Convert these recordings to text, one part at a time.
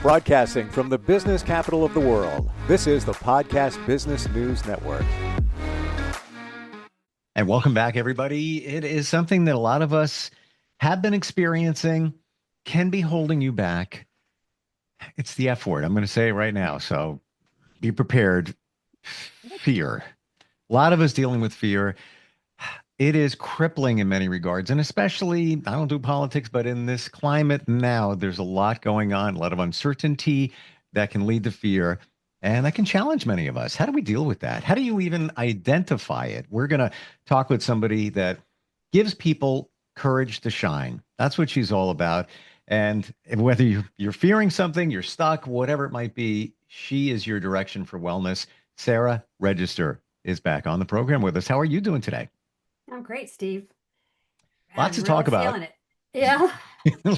Broadcasting from the business capital of the world, this is the Podcast Business News Network. And welcome back, everybody. It is something that a lot of us have been experiencing, can be holding you back. It's the F word. I'm going to say it right now. So be prepared. Fear. A lot of us dealing with fear. It is crippling in many regards. And especially, I don't do politics, but in this climate now, there's a lot going on, a lot of uncertainty that can lead to fear. And that can challenge many of us. How do we deal with that? How do you even identify it? We're going to talk with somebody that gives people courage to shine. That's what she's all about. And whether you're fearing something, you're stuck, whatever it might be, she is your direction for wellness. Sara Regester is back on the program with us. How are you doing today? I'm great, Steve. Lots I'm to really talk about. feeling it. Yeah.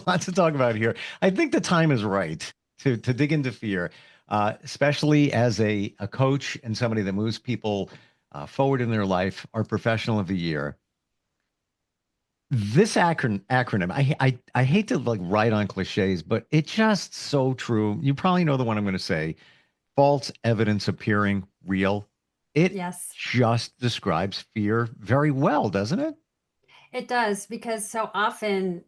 Lots to talk about here. I think the time is right to dig into fear, especially as a coach and somebody that moves people forward in their life, our professional of the year. This acronym, I hate to like write on cliches, but it's just so true. You probably know the one I'm going to say. False evidence appearing real. It Yes, just describes fear very well, doesn't it? it does. Because so often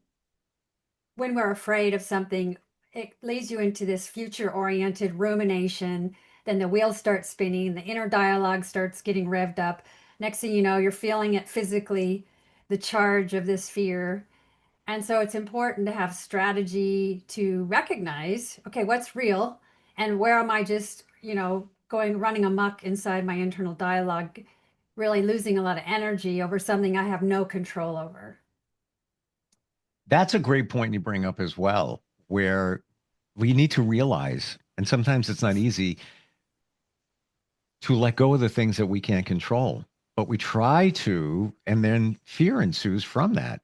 when we're afraid of something, it leads you into this future oriented rumination. Then the wheels start spinning, the inner dialogue starts getting revved up. Next thing you know, you're feeling it physically, the charge of this fear. And so it's important to have strategy to recognize, okay, what's real and where am I just, going running amok inside my internal dialogue, really losing a lot of energy over something I have no control over. That's a great point you bring up as well, where we need to realize, and sometimes it's not easy to let go of the things that we can't control, but we try to, and then fear ensues from that.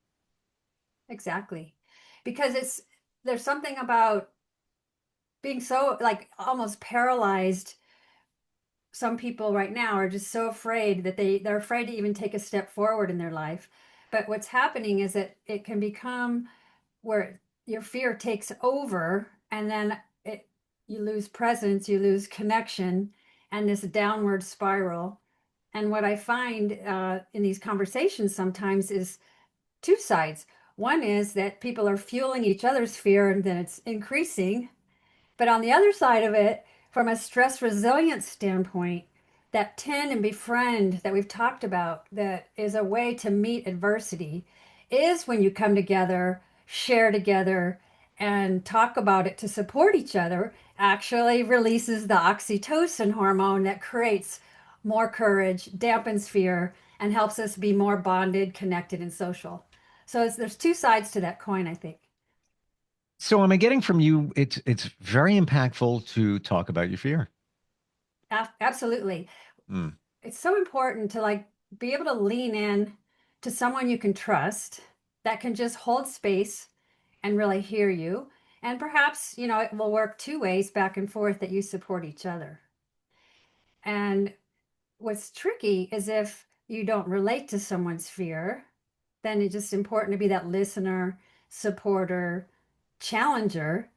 Exactly. Because there's something about being so like almost paralyzed. Some people right now are just so afraid that they're afraid to even take a step forward in their life. But what's happening is that it can become where your fear takes over, and then you lose presence, you lose connection, and this downward spiral. And what I find in these conversations sometimes is two sides. One is that people are fueling each other's fear and then it's increasing. But on the other side of it, from a stress resilience standpoint, that tend and befriend that we've talked about, that is a way to meet adversity, is when you come together, share together, and talk about it to support each other, actually releases the oxytocin hormone that creates more courage, dampens fear, and helps us be more bonded, connected, and social. So there's two sides to that coin, I think. So am I getting from you, it's very impactful to talk about your fear. Absolutely. Mm. It's so important to like be able to lean in to someone you can trust that can just hold space and really hear you. And perhaps, it will work two ways back and forth that you support each other. And what's tricky is if you don't relate to someone's fear, then it's just important to be that listener, supporter, challenger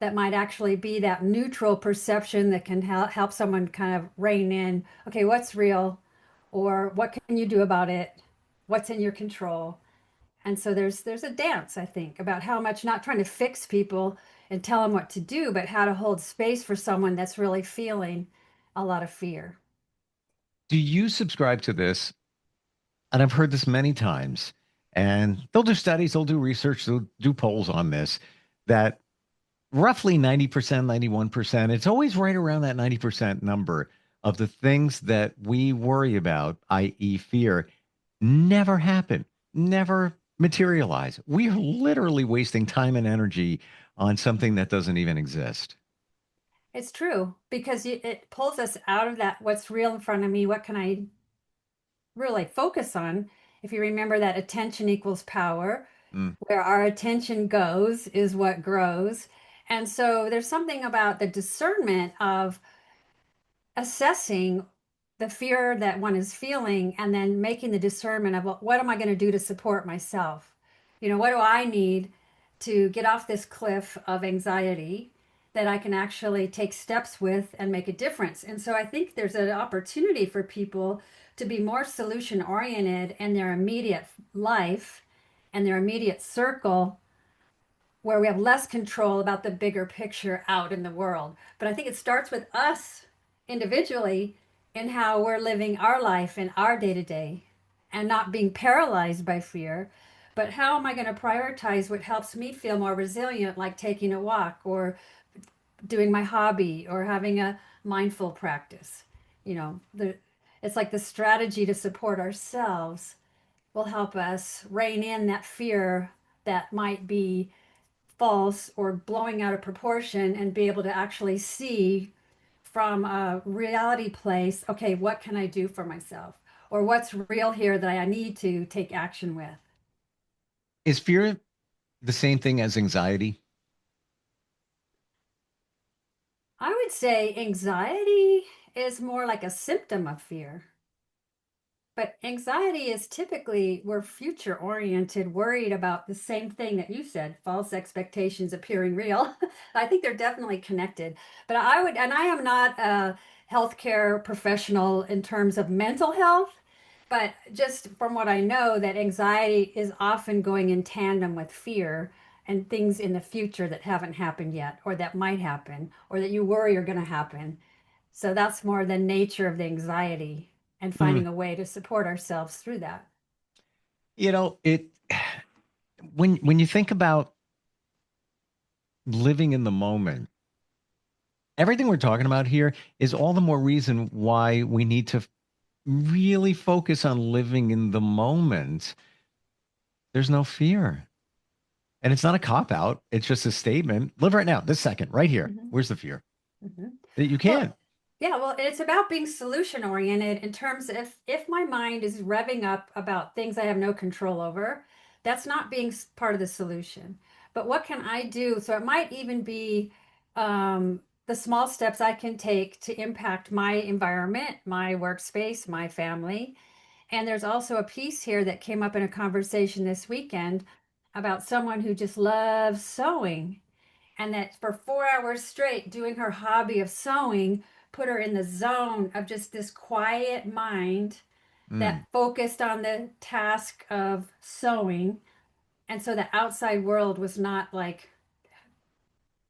that might actually be that neutral perception that can help someone kind of rein in, okay, what's real, or what can you do about it? What's in your control? And so there's a dance, I think, about how much not trying to fix people and tell them what to do, but how to hold space for someone that's really feeling a lot of fear. Do you subscribe to this? And I've heard this many times, and they'll do studies, they'll do research, they'll do polls on this, that roughly 90%, 91%, it's always right around that 90% number of the things that we worry about, i.e., fear, never happen, never materialize. We are literally wasting time and energy on something that doesn't even exist. It's true because it pulls us out of that what's real in front of me, what can I really focus on. If you remember that attention equals power, Mm. where our attention goes is what grows. And so there's something about the discernment of assessing the fear that one is feeling and then making the discernment of, well, what am I going to do to support myself? What do I need to get off this cliff of anxiety? that I can actually take steps with and make a difference. And so I think there's an opportunity for people to be more solution oriented in their immediate life and their immediate circle, where we have less control about the bigger picture out in the world. But I think it starts with us individually in how we're living our life in our day to day and not being paralyzed by fear. But how am I going to prioritize what helps me feel more resilient, like taking a walk or doing my hobby or having a mindful practice? It's like the strategy to support ourselves will help us rein in that fear that might be false or blowing out of proportion, and be able to actually see from a reality place, okay, what can I do for myself? Or what's real here that I need to take action with? Is fear the same thing as anxiety? I would say anxiety is more like a symptom of fear. But anxiety is typically we're future oriented, worried about the same thing that you said, false expectations appearing real. I think they're definitely connected. But and I am not a healthcare professional in terms of mental health, but just from what I know, that anxiety is often going in tandem with fear and things in the future that haven't happened yet, or that might happen, or that you worry are going to happen. So that's more the nature of the anxiety, and Mm, finding a way to support ourselves through that. it when you think about living in the moment, everything we're talking about here is all the more reason why we need to really focus on living in the moment. There's no fear. And it's not a cop out. It's just a statement. Live right now, this second, right here. Mhm, Where's the fear? mhm. That you Well, can't. yeah, well, it's about being solution oriented in terms of if my mind is revving up about things I have no control over, that's not being part of the solution. But what can I do? So it might even be the small steps I can take to impact my environment, my workspace, my family. And there's also a piece here that came up in a conversation this weekend about someone who just loves sewing, and that for 4 hours straight doing her hobby of sewing put her in the zone of just this quiet mind Mm, that focused on the task of sewing. And so the outside world was not like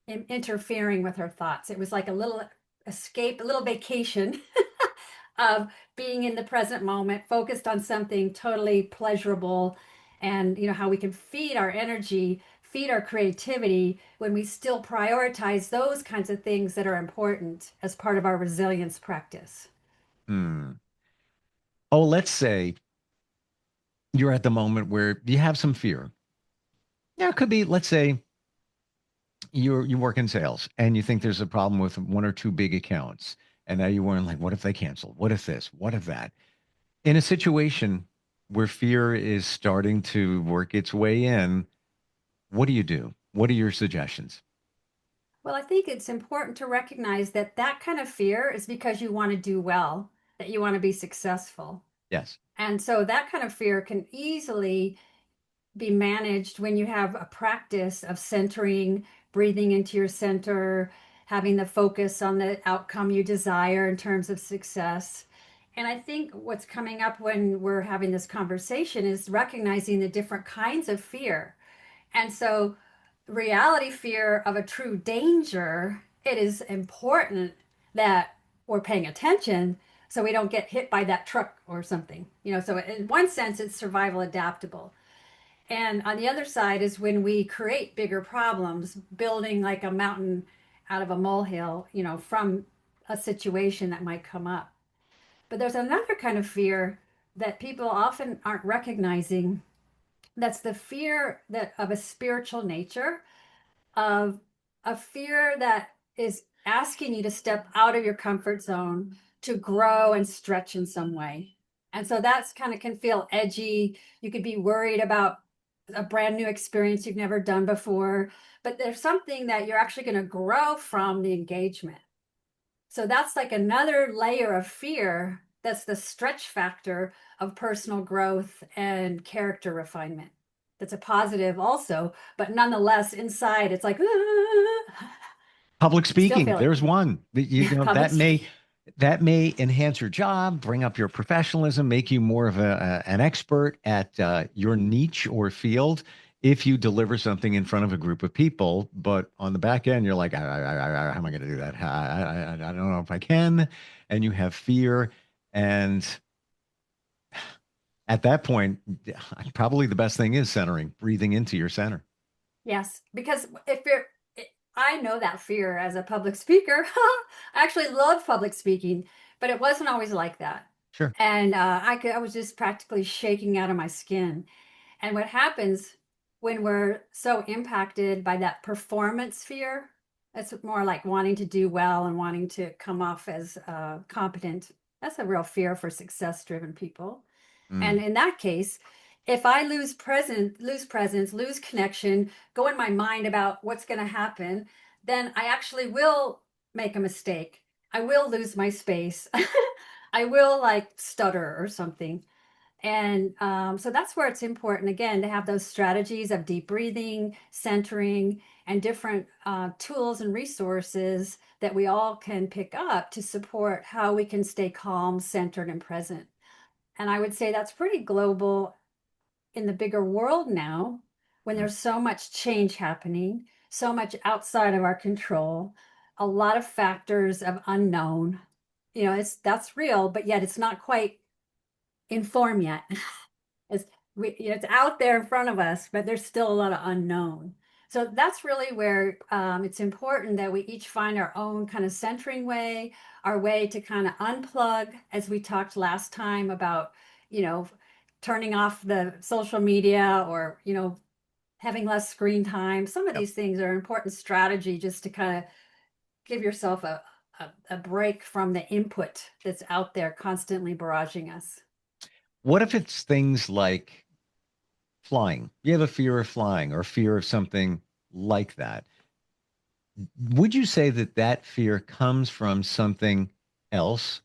interfering with her thoughts. It was like a little escape, a little vacation of being in the present moment, focused on something totally pleasurable. And how we can feed our energy, feed our creativity when we still prioritize those kinds of things that are important as part of our resilience practice. mm. Oh, let's say you're at the moment where you have some fear. Yeah, it could be, let's say you work in sales and you think there's a problem with one or two big accounts. And now you're wondering, like, what if they cancel? What if this? What if that? In a situation where fear is starting to work its way in, what do you do? What are your suggestions? Well, I think it's important to recognize that that kind of fear is because you want to do well, that you want to be successful. Yes. And so that kind of fear can easily be managed when you have a practice of centering, breathing into your center, having the focus on the outcome you desire in terms of success. And I think what's coming up when we're having this conversation is recognizing the different kinds of fear. And so, reality fear of a true danger, it is important that we're paying attention so we don't get hit by that truck or something. So in one sense, it's survival adaptable. And on the other side is when we create bigger problems, building like a mountain out of a molehill, from a situation that might come up. But there's another kind of fear that people often aren't recognizing. That's the fear that of a spiritual nature, of a fear that is asking you to step out of your comfort zone to grow and stretch in some way. And so that's kind of can feel edgy. You could be worried about a brand new experience you've never done before, but there's something that you're actually going to grow from the engagement. So that's like another layer of fear. That's the stretch factor of personal growth and character refinement. That's a positive also, but nonetheless, inside it's like, "Ah." Public Still speaking, feel it. there's one. Public speaking. That may enhance your job, bring up your professionalism, make you more of an expert at your niche or field if you deliver something in front of a group of people. But on the back end, you're like, how am I going to do that? I don't know if I can. And you have fear. And at that point, probably the best thing is centering, breathing into your center. Yes, because if you're, I know that fear as a public speaker. I actually love public speaking, but it wasn't always like that. Sure. And I was just practically shaking out of my skin. And what happens when we're so impacted by that performance fear, it's more like wanting to do well and wanting to come off as competent. That's a real fear for success-driven people. And Mm. in that case, if I lose presence, lose connection, go in my mind about what's going to happen, then I actually will make a mistake. I will lose my space. I will like stutter or something. And so that's where it's important, again, to have those strategies of deep breathing, centering, and different tools and resources that we all can pick up to support how we can stay calm, centered, and present. And I would say that's pretty global in the bigger world now when Mm. there's so much change happening, so much outside of our control, a lot of factors of unknown. That's real, but yet it's not quite in form yet. It's it's out there in front of us, but there's still a lot of unknown. So that's really where it's important that we each find our own kind of centering way, our way to kind of unplug, as we talked last time about, you know, turning off the social media or, having less screen time. Some of Yep. these things are important strategy just to kind of give yourself a break from the input that's out there constantly barraging us. What if it's things like flying? You have a fear of flying or fear of something like that. Would you say that that fear comes from something else?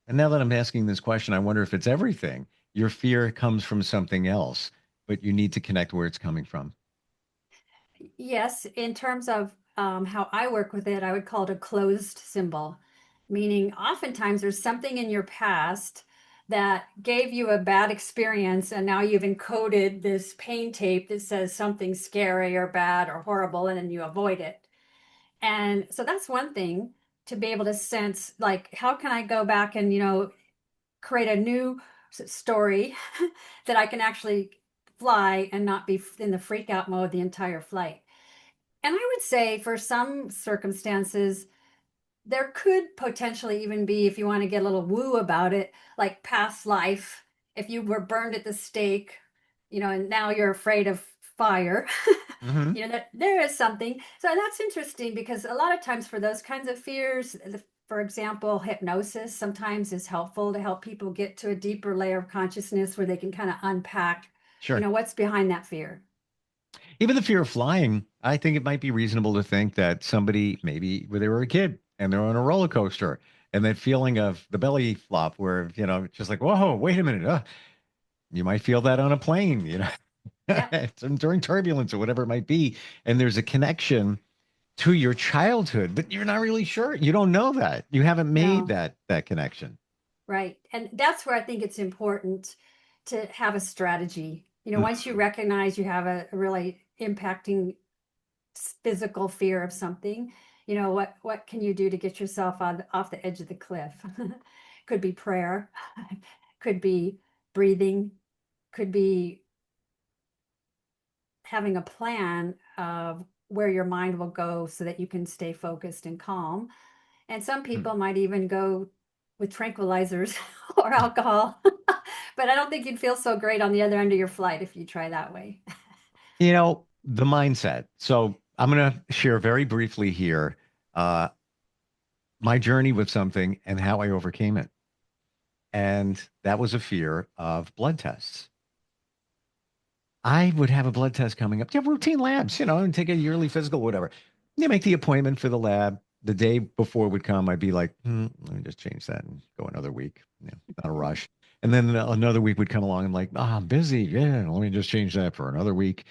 And now that I'm asking this question, I wonder if it's everything. Your fear comes from something else, but you need to connect where it's coming from. Yes, in terms of how I work with it, I would call it a closed symbol, meaning oftentimes there's something in your past that gave you a bad experience, and now you've encoded this pain tape that says something scary or bad or horrible, and then you avoid it. And so that's one thing to be able to sense, like, how can I go back and, create a new story that I can actually fly and not be in the freak out mode the entire flight. And I would say for some circumstances, there could potentially even be, if you want to get a little woo about it, like past life. If you were burned at the stake, and now you're afraid of fire, Hmm. that there is something. So that's interesting because a lot of times for those kinds of fears, for example, hypnosis sometimes is helpful to help people get to a deeper layer of consciousness where they can kind of unpack, Sure. what's behind that fear. Even the fear of flying, I think it might be reasonable to think that somebody, maybe when they were a kid and they're on a roller coaster, and that feeling of the belly flop where, it's just like, whoa, wait a minute. You might feel that on a plane, Yeah. during turbulence or whatever it might be. And there's a connection to your childhood, but you're not really sure. You don't know that. You haven't made No. that connection. Right. And that's where I think it's important to have a strategy. Once you Mhm. recognize you have a really impacting physical fear of something, what can you do to get yourself off the edge of the cliff? Could be prayer, could be breathing, could be having a plan of where your mind will go so that you can stay focused and calm. And some Hmm. people might even go with tranquilizers or alcohol. But I don't think you'd feel so great on the other end of your flight if you try that way. The mindset. So I'm going to share very briefly here uh, my journey with something and how I overcame it. And that was a fear of blood tests. I would have a blood test coming up. You have routine labs, and take a yearly physical, whatever. You make the appointment for the lab. The day before would come, I'd be like, let me just change that and go another week. Yeah, not a rush. And then another week would come along and like, I'm busy. Yeah, let me just change that for another week.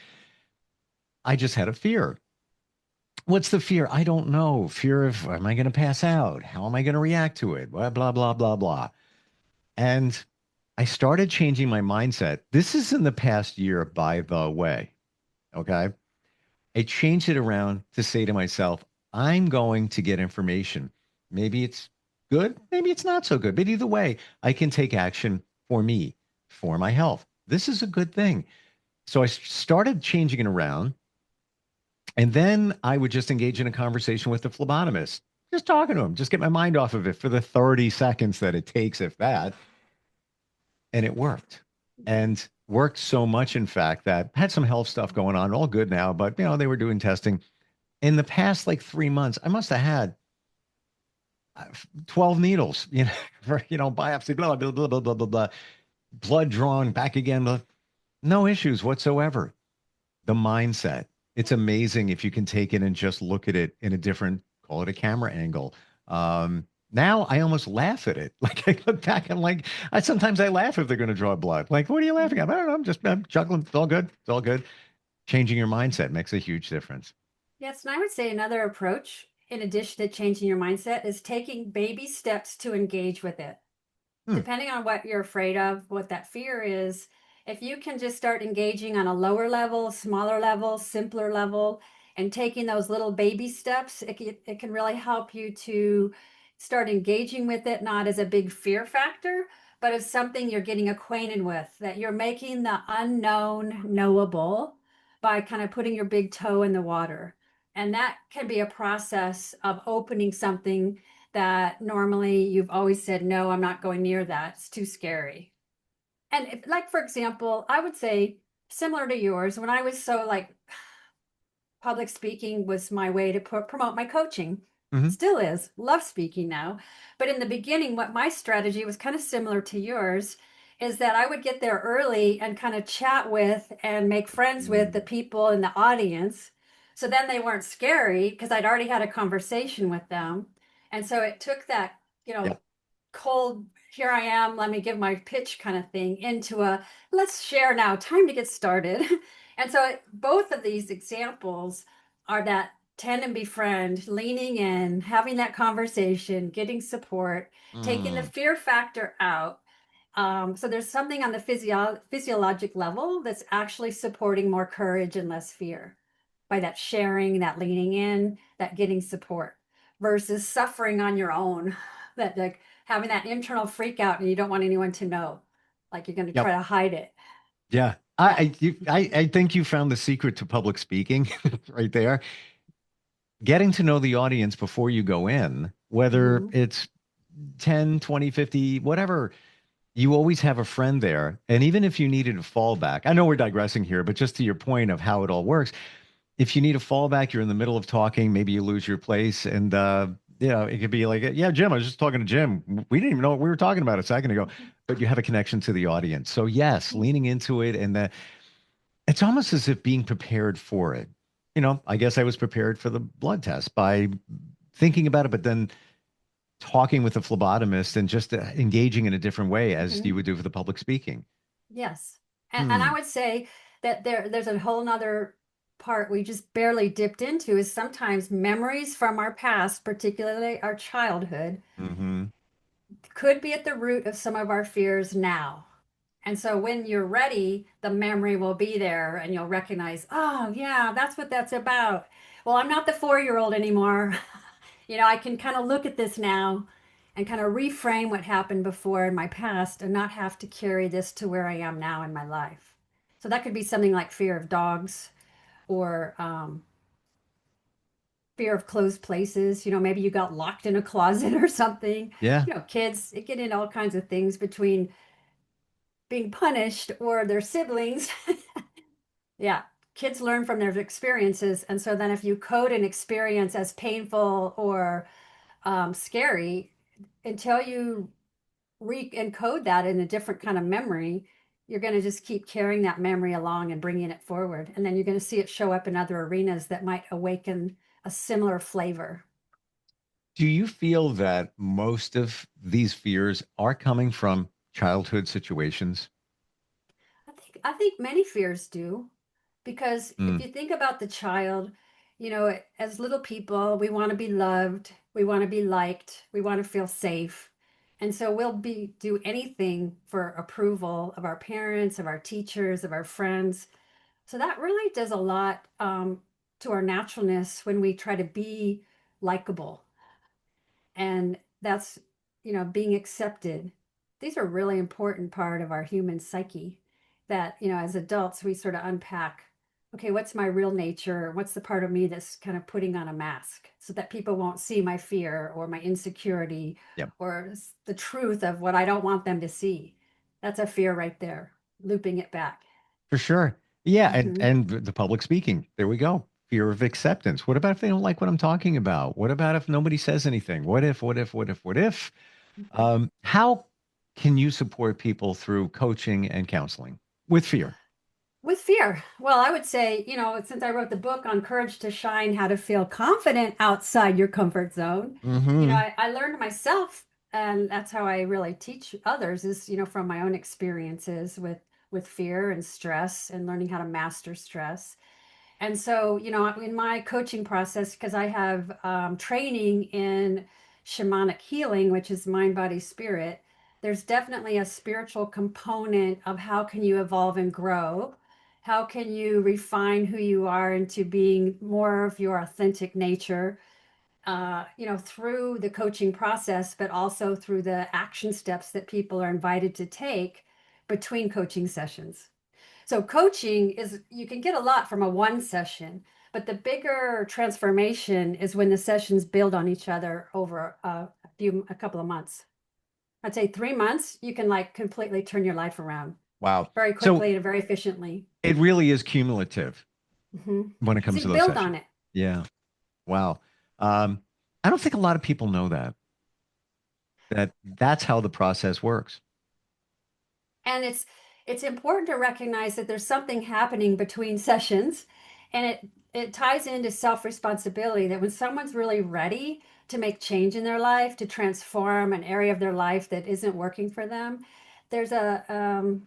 I just had a fear. What's the fear? I don't know. Fear of, am I going to pass out? How am I going to react to it? Blah, blah, blah, blah, blah. And I started changing my mindset. This is in the past year, by the way. Okay. I changed it around to say to myself, I'm going to get information. Maybe it's good, maybe it's not so good, but either way, I can take action for me, for my health. This is a good thing. So I started changing it around. And then I would just engage in a conversation with the phlebotomist, just talking to him, just get my mind off of it for the 30 seconds that it takes, if that. And it worked. And worked so much, in fact, that had some health stuff going on, all good now, but they were doing testing. In the past like 3 months, I must have had 12 needles, for, biopsy, blah, blah, blah, blah, blah, blah, blah, blood drawn back again. No issues whatsoever. The mindset. It's amazing if you can take it and just look at it in a different, call it a camera angle. Now I almost laugh at it. Like I look back and like, sometimes I laugh if they're going to draw blood. Like, what are you laughing at? I don't know. I'm chuckling. It's all good. It's all good. Changing your mindset makes a huge difference. Yes, and I would say another approach, in addition to changing your mindset, is taking baby steps to engage with it. Hmm. Depending on what you're afraid of, what that fear is, if you can just start engaging on a lower level, smaller level, simpler level, and taking those little baby steps, it can really help you to start engaging with it, not as a big fear factor, but as something you're getting acquainted with, that you're making the unknown knowable by kind of putting your big toe in the water. And that can be a process of opening something that normally you've always said, no, I'm not going near that. It's too scary. And if, like, for example, I would say similar to yours, when I was so like public speaking was my way to promote my coaching. Hmm. Still is. Love speaking now. But in the beginning, what my strategy was kind of similar to yours is that I would get there early and kind of chat with and make friends with the people in the audience. So then they weren't scary because I'd already had a conversation with them. And so it took that, Yep. cold, here I am, let me give my pitch kind of thing into a let's share now, time to get started. And so both of these examples are that tend and befriend, leaning in, having that conversation, getting support, taking the Mm. fear factor out. So there's something on the physiologic level that's actually supporting more courage and less fear by that sharing, that leaning in, that getting support versus suffering on your own, that like having that internal freak out and you don't want anyone to know, like you're going to try Yep. to hide it. Yeah. Yeah. I think you found the secret to public speaking right there. Getting to know the audience before you go in, whether Mhm. it's 10, 20, 50, whatever, you always have a friend there. And even if you needed a fallback, I know we're digressing here, but just to your point of how it all works, if you need a fallback, you're in the middle of talking, maybe you lose your place. And, it could be like, yeah, Jim, I was just talking to Jim. We didn't even know what we were talking about a second ago, but you have a connection to the audience. So, yes, leaning into it. And it's almost as if being prepared for it. I guess I was prepared for the blood test by thinking about it, but then talking with a phlebotomist and just engaging in a different way as you Mhm. would do for the public speaking. Yes. And I Hmm. would say that there's a whole nother part we just barely dipped into is sometimes memories from our past, particularly our childhood, Hmm. could be at the root of some of our fears now. And so when you're ready, the memory will be there and you'll recognize, oh, yeah, that's what that's about. Well, I'm not the 4-year-old anymore. I can kind of look at this now and kind of reframe what happened before in my past and not have to carry this to where I am now in my life. So that could be something like fear of dogs or fear of closed places. Maybe you got locked in a closet or something. Yeah. Kids it get into all kinds of things between being punished or their siblings. Yeah, kids learn from their experiences. And so then if you code an experience as painful or scary, until you re-encode that in a different kind of memory, you're going to just keep carrying that memory along and bringing it forward. And then you're going to see it show up in other arenas that might awaken a similar flavor. Do you feel that most of these fears are coming from childhood situations? I think many fears do, because if Mm. you think about the child, You know, as little people, we want to be loved, we want to be liked, we want to feel safe. And so we'll do anything for approval of our parents, of our teachers, of our friends. So that really does a lot to our naturalness when we try to be likable. And that's, being accepted. These are really important part of our human psyche that, as adults, we sort of unpack, okay, what's my real nature? What's the part of me that's kind of putting on a mask so that people won't see my fear or my insecurity Yep. or the truth of what I don't want them to see. That's a fear right there, looping it back. For sure. Yeah, and Hmm. and the public speaking. There we go. Fear of acceptance. What about if they don't like what I'm talking about? What about if nobody says anything? What if, what if, what if, what if? How can you support people through coaching and counseling with fear? With fear. Well, I would say, since I wrote the book on Courage to Shine, how to feel confident outside your comfort zone, Hmm. I learned myself, and that's how I really teach others is, from my own experiences with fear and stress and learning how to master stress. And so, in my coaching process, because I have training in shamanic healing, which is mind, body, spirit, there's definitely a spiritual component of how can you evolve and grow? How can you refine who you are into being more of your authentic nature, through the coaching process, but also through the action steps that people are invited to take between coaching sessions. So coaching is you can get a lot from a one session, but the bigger transformation is when the sessions build on each other over a couple of months. I'd say 3 months, you can like completely turn your life around Wow. very So quickly and very efficiently. it really is cumulative Hmm. when it So comes to you those build on sessions. it. Yeah. Wow. Um, I don't think a lot of people know that that's how the process works. And it's important to recognize that there's something happening between sessions, and it ties into self-responsibility that when someone's really ready to make change in their life, to transform an area of their life that isn't working for them, there's a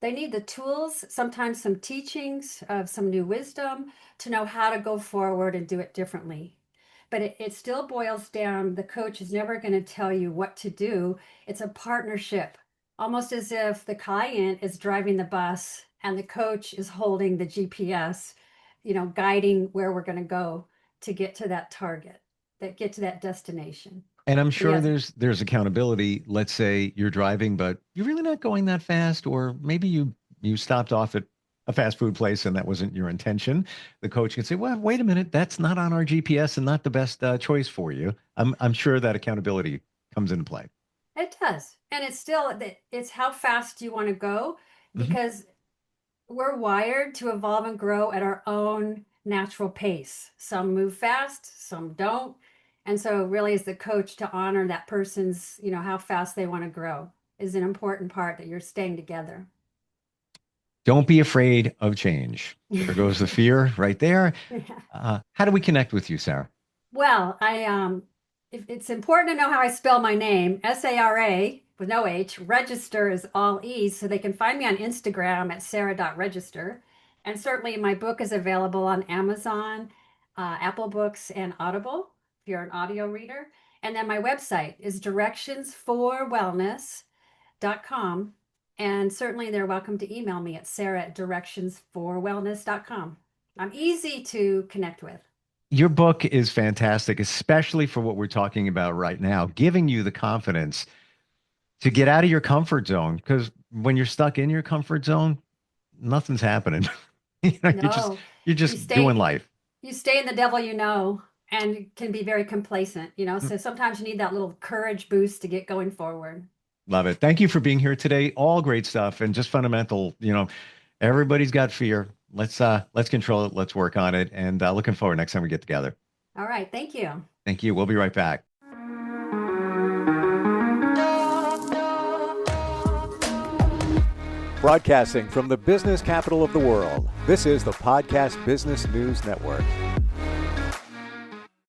they need the tools, sometimes some teachings of some new wisdom to know how to go forward and do it differently. But it still boils down, the coach is never going to tell you what to do. It's a partnership, almost as if the client is driving the bus and the coach is holding the GPS, guiding where we're going to go to get to that target, that get to that destination. And I'm So sure yes, there's accountability. Let's say you're driving, but you're really not going that fast, or maybe you stopped off at a fast food place and that wasn't your intention. The coach can say, "Well, wait a minute, that's not on our GPS and not the best choice for you." I'm sure that accountability comes into play. it does. And it's still, it's how fast you want to go, Mhm. because we're wired to evolve and grow at our own natural pace. Some move fast, some don't. And so really as the coach to honor that person's, how fast they want to grow is an important part that you're staying together. Don't be afraid of change. There goes the fear right there. How do we connect with you, Sarah? Well, if it's important to know how I spell my name, Sara with no H, Regester is all E's, so they can find me on Instagram at sarah.register. And certainly my book is available on Amazon, Apple Books, and Audible if you're an audio reader. And then my website is directionsforwellness.com. And certainly they're welcome to email me at sarah@directionsforwellness.com. I'm easy to connect with. Your book is fantastic, especially for what we're talking about right now, giving you the confidence to get out of your comfort zone. Because when you're stuck in your comfort zone, nothing's happening. You're just No, you're you just doing stay life. you stay in the devil and can be very complacent. So sometimes you need that little courage boost to get going forward. Love it. Thank you for being here today. All great stuff and just fundamental. Everybody's got fear. Let's control it. Let's work on it. And looking forward next time we get together. All right, thank you. Thank you. We'll be right back. Broadcasting from the business capital of the world, this is the Podcast Business News Network.